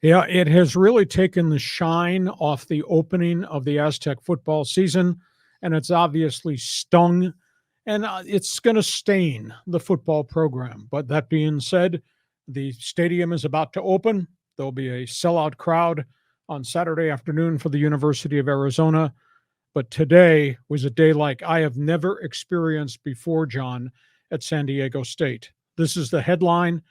Yeah, it has really taken the shine off the opening of the Aztec football season, and it's obviously stung, and it's going to stain the football program. But that being said, the stadium is about to open. There'll be a sellout crowd on Saturday afternoon for the University of Arizona. But today was a day like I have never experienced before, John, at San Diego State. This is the headline.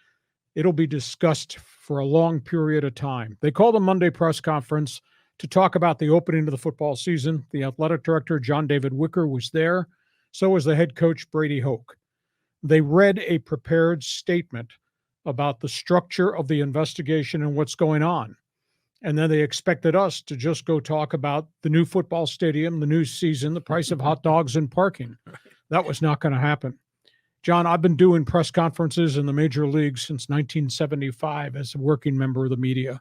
It'll be discussed for a long period of time. They called a Monday press conference to talk about the opening of the football season. The athletic director, John David Wicker, was there. So was the head coach, Brady Hoke. They read a prepared statement about the structure of the investigation and what's going on. And then they expected us to just go talk about the new football stadium, the new season, the price of hot dogs and parking. That was not going to happen. John, I've been doing press conferences in the major leagues since 1975 as a working member of the media.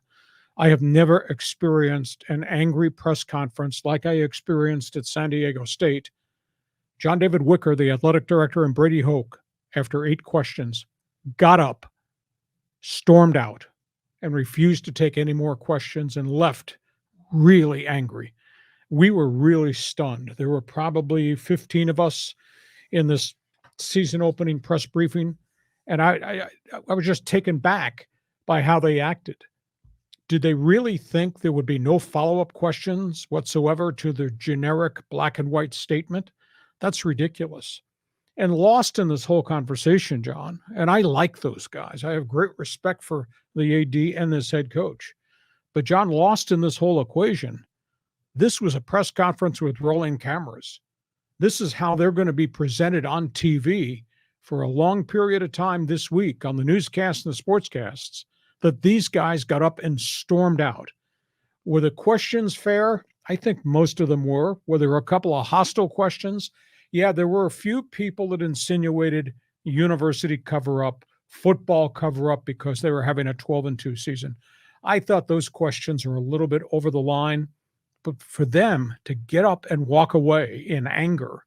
I have never experienced an angry press conference like I experienced at San Diego State. John David Wicker, the athletic director, and Brady Hoke, after 8 questions, got up, stormed out, and refused to take any more questions and left really angry. We were really stunned. There were probably 15 of us in this season opening press briefing, and I was just taken back by how they acted. Did they really think there would be no follow-up questions whatsoever to the generic black and white statement? That's ridiculous. And lost in this whole conversation, John, and I like those guys. I have great respect for the AD and this head coach. But John, lost in this whole equation, this was a press conference with rolling cameras. This is how they're going to be presented on TV for a long period of time this week on the newscasts and the sportscasts, that these guys got up and stormed out. Were the questions fair? I think most of them were. Were there a couple of hostile questions? Yeah, there were a few people that insinuated university cover-up, football cover-up because they were having a 12-2 season. I thought those questions are a little bit over the line, but for them to get up and walk away in anger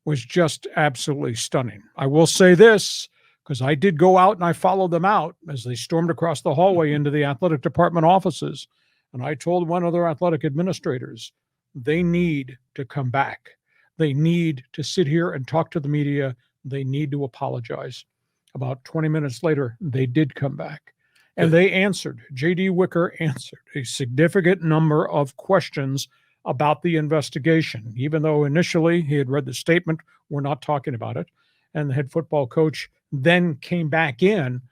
was just absolutely stunning. I will say this, because I did go out and I followed them out as they stormed across the hallway into the athletic department offices, and I told one of their athletic administrators, they need to come back. They need to sit here and talk to the media. They need to apologize. About 20 minutes later, they did come back. And they answered. J.D. Wicker answered a significant number of questions about the investigation, even though initially he had read the statement, we're not talking about it. And the head football coach then came back in,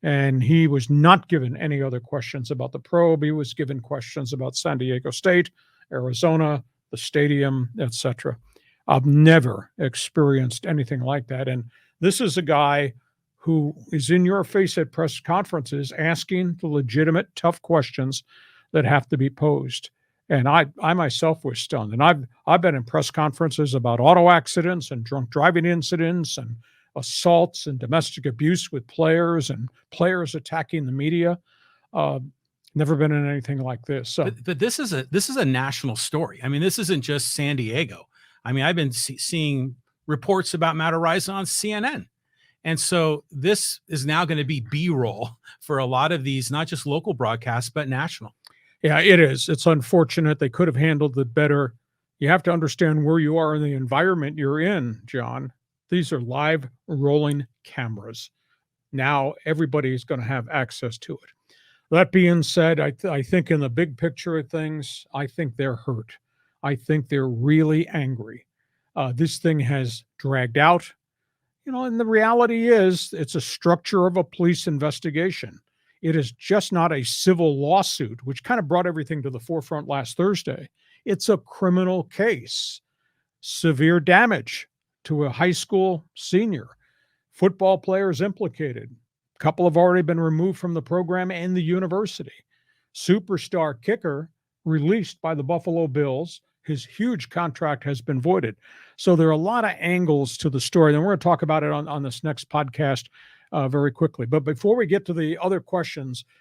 and he was not given any other questions about the probe. He was given questions about San Diego State, Arizona, the stadium, etc. I've never experienced anything like that. And this is a guy who is in your face at press conferences asking the legitimate, tough questions that have to be posed. And I myself was stunned. And I've been in press conferences about auto accidents and drunk driving incidents and assaults and domestic abuse with players and players attacking the media. Never been in anything like this. So, but this is a national story. I mean, this isn't just San Diego. I mean, I've been seeing reports about Matt Araiza on CNN. And so this is now going to be B-roll for a lot of these, not just local broadcasts, but national. Yeah, it is. It's unfortunate. They could have handled it better. You have to understand where you are in the environment you're in, John. These are live rolling cameras. Now everybody is going to have access to it. That being said, I think in the big picture of things, I think they're hurt. I think they're really angry. This thing has dragged out, and the reality is it's a structure of a police investigation. It is just not a civil lawsuit, which kind of brought everything to the forefront last Thursday. It's a criminal case. Severe damage to a high school senior. Football players implicated. A couple have already been removed from the program and the university. Superstar kicker released by the Buffalo Bills. His huge contract has been voided. So there are a lot of angles to the story. And we're going to talk about it on this next podcast very quickly. But before we get to the other questions,